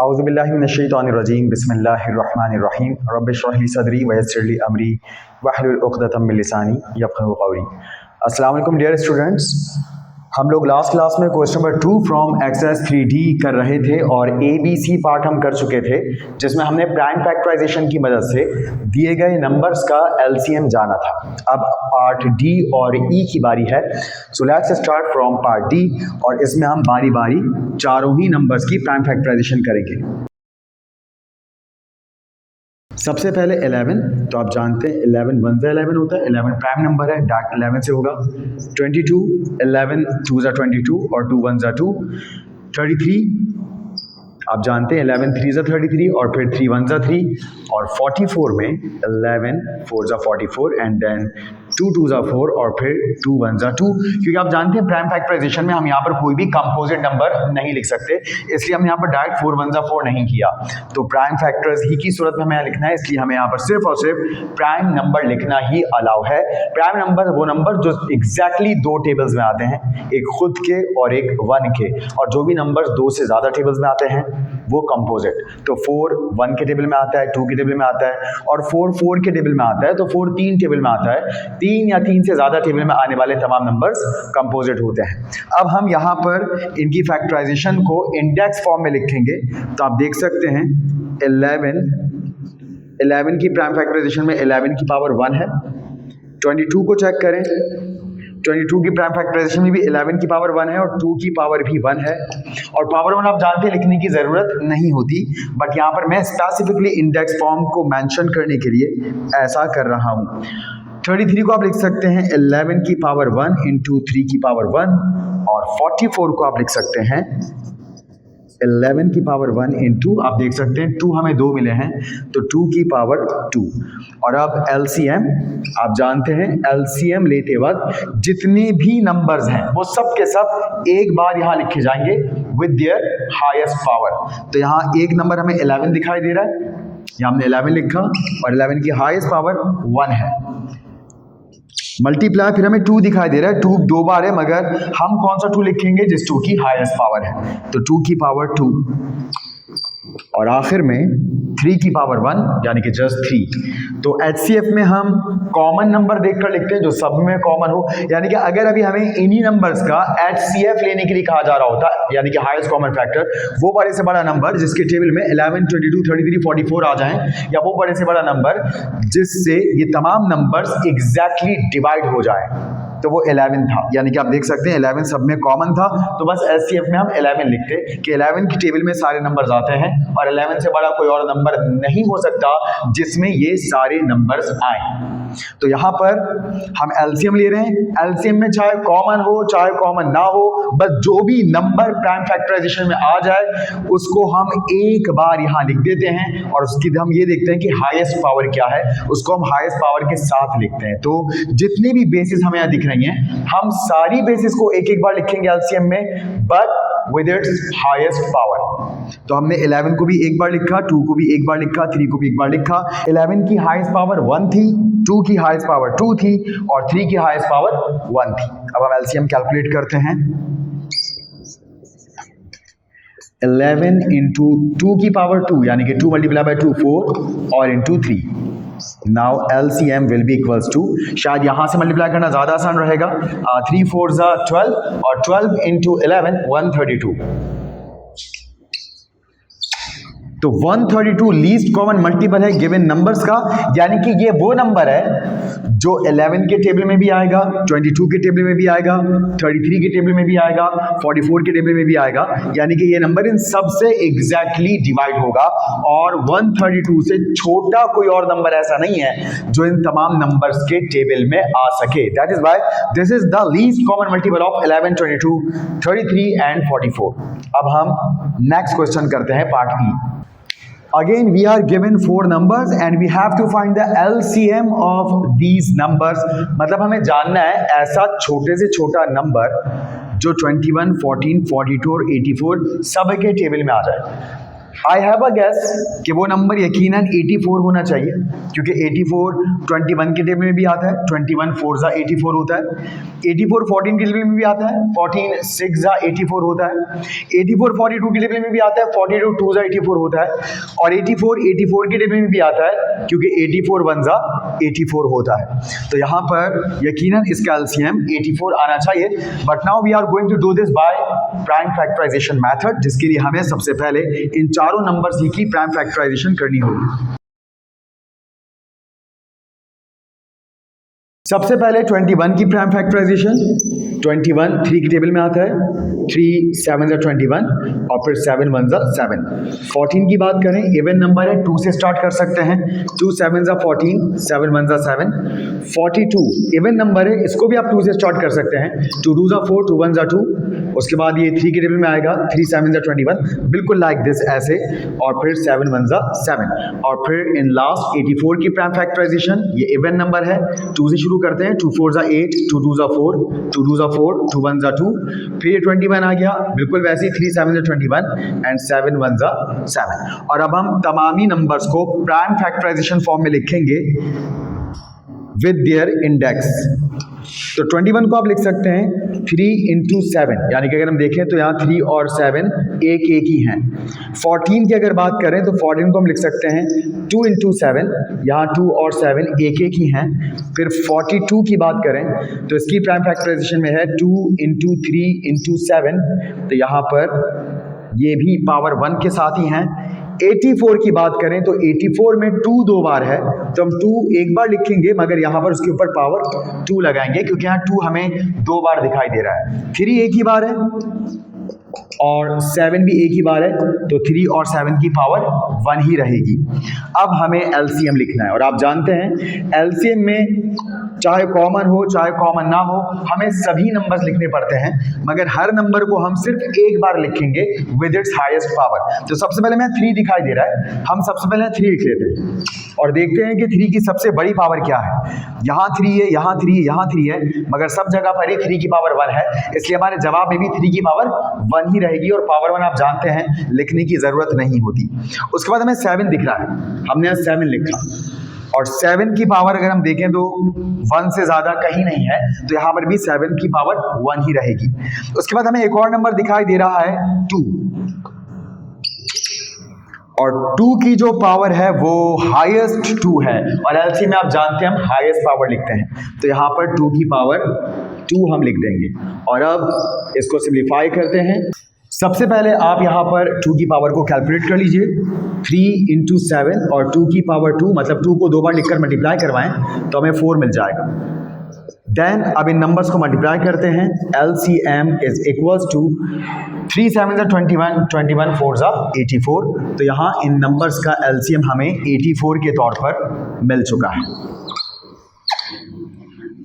औज़ुबिल्लाहिमिनश्शैतानिर्रजीम बिस्मिल्लाहिर्रहमानिर्रहीम रब्बिश्रह ली सदरी वयस्सिर ली अमरी वहलुल उक़दतम मिन लिसानी यफ़क़हू क़ौली। अस्सलाम वालेकुम डियर स्टूडेंट्स, हम लोग लास्ट क्लास में question number 2 from exercise 3D कर रहे थे और ABC पार्ट हम कर चुके थे, जिसमें हमने प्राइम फैक्टराइजेशन की मदद से दिए गए नंबर्स का LCM जाना था। अब पार्ट D और E की बारी है। So let's start from part D और इसमें हम बारी बारी चारों ही नंबर्स की प्राइम फैक्टराइजेशन करेंगे। सबसे पहले 11, तो आप जानते हैं 11 1 से 11 होता है, 11 प्राइम नंबर है, डार्क 11 से होगा। 22, 11 2 जा 22 और 2 1 जा 2। 33, आप जानते हैं 11 3 जा 33 और फिर 3 1 जा 3। और 44 में 11 4 जा 44 एंड देन 2 2 जा 4 और फिर 2 1 जा 2। क्योंकि आप जानते हैं प्राइम फैक्टराइजेशन में हम यहाँ पर कोई भी कंपोजिट नंबर नहीं लिख सकते, इसलिए हम यहाँ पर डायरेक्ट 4 1 जा 4 नहीं किया। तो प्राइम फैक्टर्स ही की सूरत में हमें लिखना है, इसलिए हमें यहाँ पर सिर्फ और सिर्फ प्राइम नंबर लिखना ही अलाउ है। प्राइम नंबर वो नंबर जो एग्जैक्टली दो टेबल्स में आते हैं, एक खुद के और एक 1 के, और जो भी नंबर 2 से ज़्यादा टेबल्स में आते हैं वो कंपोजिट। तो 4 1 के टेबल में आता है, 2 के टेबल में आता है, और 4 4 के टेबल में आता है, तो 4 3 टेबल में आता है। 3 या 3 से ज़्यादा टेबल में आने वाले तमाम नंबर्स कंपोजिट होते हैं। अब हम यहाँ पर इनकी फैक्टराइजेशन को इंडेक्स फॉर्म में लिखेंगे। तो आप देख सकते हैं 11 की प्राइम फैक्टराइजेशन में 11 की पावर 1 है। 22 को चेक करें, 22 की प्राइम फैक्टराइजेशन में भी 11 की पावर 1 है और 2 की पावर भी 1 है। और पावर 1 आप जानते हैं लिखने की ज़रूरत नहीं होती, बट यहाँ पर मैं स्पेसिफिकली इंडेक्स फॉर्म को मेंशन करने के लिए ऐसा कर रहा हूँ। 33 को आप लिख सकते हैं 11 की पावर 1 इंटू 3 की पावर 1, और 44 को आप लिख सकते हैं 11 की पावर 1 इंटू, आप देख सकते हैं 2 हमें 2 मिले हैं, तो 2 की पावर 2। और अब LCM, आप जानते हैं LCM लेते वक्त जितने भी नंबर्स हैं वो सब के सब एक बार यहाँ लिखे जाएंगे विद देयर हाईएस्ट पावर। तो यहाँ एक नंबर हमें 11 दिखाई दे रहा है, यहाँ हमने 11 लिखा और 11 की हाईएस्ट पावर 1 है। मल्टीप्लाई फिर हमें 2 दिखाई दे रहा है, 2 दो बार है, मगर हम कौन सा 2 लिखेंगे जिस 2 की हाईएस्ट पावर है, तो 2 की पावर 2। और आखिर में 3 की पावर 1 यानी कि जस्ट 3। तो HCF में हम कॉमन नंबर देखकर लिखते हैं जो सब में कॉमन हो, यानी कि अगर अभी हमें इन्हीं नंबर्स का HCF लेने के लिए कहा जा रहा होता, यानी कि हाईएस्ट कॉमन फैक्टर, वो बड़े से बड़ा नंबर जिसके टेबल में 11 22 33 44 आ जाएं, या वो बड़े से बड़ा नंबर जिससे ये तमाम नंबर्स एग्जैक्टली डिवाइड हो जाएं, तो वो 11 था। यानी कि आप देख सकते हैं 11 सब में कॉमन था, तो बस HCF में हम 11 लिखते कि 11 की टेबल में सारे नंबर्स आते हैं और 11 से बड़ा कोई और नंबर नहीं हो सकता जिसमें ये सारे नंबर्स आए। तो यहाँ पर हम LCM ले रहे हैं। LCM में चाहे कॉमन हो चाहे कॉमन ना हो, बस जो भी नंबर प्राइम फैक्टराइजेशन में आ जाए उसको हम एक बार यहाँ लिख देते हैं, और उसकी हम ये देखते हैं कि हाईएस्ट पावर क्या है, उसको हम हाईएस्ट पावर के साथ लिखते हैं। तो जितने भी बेसिस हमें यहाँ दिख रही हैं, हम सारी बेसिस को एक एक बार लिखेंगे LCM में, but with its highest power. तो हमने 11 को भी एक बार लिखा, 2 को भी एक बार लिखा, 3 को भी एक बार लिखा। 11 की हाईएस्ट पावर 1 थी, 2 की हाईएस्ट पावर 2 थी और 3 की हाईएस्ट पावर 1 थी। अब हम LCM कैलकुलेट करते हैं। 11 इंटू 2 की पावर 2 यानी कि 2 मल्टीप्लाई बाय 2 4 और into 3। Now LCM will be equals to, शायद यहां से मल्टीप्लाई करना ज्यादा आसान रहेगा, 3 4 जा 12 और 12 इंटू 11 132। तो 132 लीस्ट कॉमन मल्टीपल है गिवन नंबर्स का, यानी कि ये वो नंबर है जो 11 के टेबल में भी आएगा, 22 के टेबल में भी आएगा, 33 के टेबल में भी आएगा, 44 के टेबल में भी आएगा, यानी कि ये नंबर इन सब से एग्जैक्टली डिवाइड होगा। और 132 से छोटा कोई और नंबर ऐसा नहीं है जो इन तमाम नंबर्स के टेबल में आ सके। That is why this is the least common multiple of 11 22 33 and 44। अब हम नेक्स्ट क्वेश्चन करते हैं part E. Again we are given 4 numbers and we have to find the LCM of these numbers। मतलब हमें जानना है ऐसा छोटे से छोटा नंबर जो 21 14 42 और 84 सब के टेबल में आ जाए। आई हैव अ गैस कि वो नंबर यकीनन 84 होना चाहिए, क्योंकि 84 21 के टेबल में भी आता है, 21 4 जा 84 होता है, 84 14 के टेबल में भी आता है, 14 6 जा 84 होता है, 84 42 के टेबल में भी आता है, 42 2 जा 84 होता है, और 84 84 के टेबल में भी आता है, क्योंकि 84 1 जा 84 होता है। तो यहाँ पर यकीनन इसका एलसीएम 84 आना चाहिए। But now we are going to do this by prime factorization method, जिसके लिए हमें सबसे पहले इन चारों नंबर्स की प्राइम फैक्टराइजेशन करनी होगी। सबसे पहले 21 की प्राइम फैक्टराइजेशन, 21 3 की टेबल में आता है, 3 7 जा 21 और फिर 7 1 जा 7। 14 की बात करें, इवन नंबर है, 2 से स्टार्ट कर सकते हैं, 2 7 जा 14, 7 1 जा 7। 42 इवन नंबर है, इसको भी आप 2 से स्टार्ट कर सकते हैं, 2 2 जा 4, 2 1 जा 2। उसके बाद ये 3 के टेबल में आएगा, 3 7 जा 21, बिल्कुल लाइक दिस ऐसे, और फिर 7 1 जा 7, और फिर इन लास्ट 84 की प्राइम फैक्टराइजेशन, ये इवन नंबर है, 2 से शुरू करते हैं, 2 4 जा 8, 2 2 जा 4, 2 2 जा 4, 2 1 जा 2, फिर 21 आ गया, बिल्कुल वैसे ही 3 7 जा 21 एंड 7 1 जा 7। और अब हम तमामी नंबर्स को प्राइम फैक्टराइजेशन फॉर्म में लिखेंगे विद देयर इंडेक्स। तो 21 को आप लिख सकते हैं 3 into 7, यानी कि अगर हम देखें तो यहाँ 3 और 7 एक ही हैं। 14 की अगर बात करें तो 14 को हम लिख सकते हैं 2 into 7, यहाँ 2 और 7 एक ही हैं। फिर 42 की बात करें तो इसकी प्राइम फैक्टराइजेशन में है 2 into 3 into 7, तो यहाँ पर ये भी पावर 1 के साथ ही हैं। 84 की बात करें तो 84 में 2 2 बार है, तो हम 2 एक बार लिखेंगे, मगर यहाँ पर उसके ऊपर पावर 2 लगाएंगे, क्योंकि यहाँ 2 हमें 2 बार दिखाई दे रहा है। 3 एक ही बार है और 7 भी एक ही बार है, तो 3 और 7 की पावर 1 ही रहेगी। अब हमें एलसीएम लिखना है, और आप जानते हैं एलसीएम में चाहे कॉमन हो चाहे कॉमन ना हो, हमें सभी नंबर्स लिखने पड़ते हैं, मगर हर नंबर को हम सिर्फ एक बार लिखेंगे विद इट्स हाईएस्ट पावर। तो सबसे पहले मैं 3 दिखाई दे रहा है, हम सबसे पहले 3 लिख लेते हैं और देखते हैं कि 3 की सबसे बड़ी पावर क्या है। यहाँ 3 है, यहाँ 3 है, यहाँ 3 है, मगर सब जगह पर ही 3 की पावर 1 है, इसलिए हमारे जवाब में भी 3 की पावर 1 ही रहेगी, और पावर 1 आप जानते हैं लिखने की जरूरत नहीं होती। उसके बाद हमें 7 दिख रहा है, हमने यहाँ 7 लिखा, और 7 की पावर अगर हम देखें तो 1 से ज्यादा कहीं नहीं है, तो यहाँ पर भी 7 की पावर 1 ही रहेगी। उसके बाद हमें एक और नंबर दिखाई दे रहा है 2, और 2 की जो पावर है वो हाईएस्ट 2 है, और एलसी में आप जानते हैं हम हाईएस्ट पावर लिखते हैं, तो यहाँ पर 2 की पावर 2 हम लिख देंगे। और अब इसको सिंप्लीफाई करते हैं। सबसे पहले आप यहाँ पर 2 की पावर को कैलकुलेट कर लीजिए, 3 into 7 और 2 की पावर 2, मतलब 2 को 2 बार लिखकर मल्टीप्लाई करवाएं तो हमें 4 मिल जाएगा। देन अब इन नंबर्स को मल्टीप्लाई करते हैं, LCM इज इक्वल्स टू 3 7 जा 21, 21 4 जा 84, तो यहाँ इन नंबर्स का LCM हमें 84 के तौर पर मिल चुका है।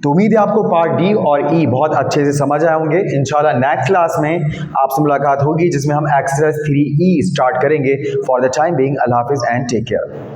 तो उम्मीद है आपको पार्ट डी और ई बहुत अच्छे से समझ आए होंगे। इंशाल्लाह नेक्स्ट क्लास में आपसे मुलाकात होगी, जिसमें हम एक्सरसाइज 3E स्टार्ट करेंगे। फॉर द टाइम बीइंग अल्लाह हाफिज़ एंड टेक केयर।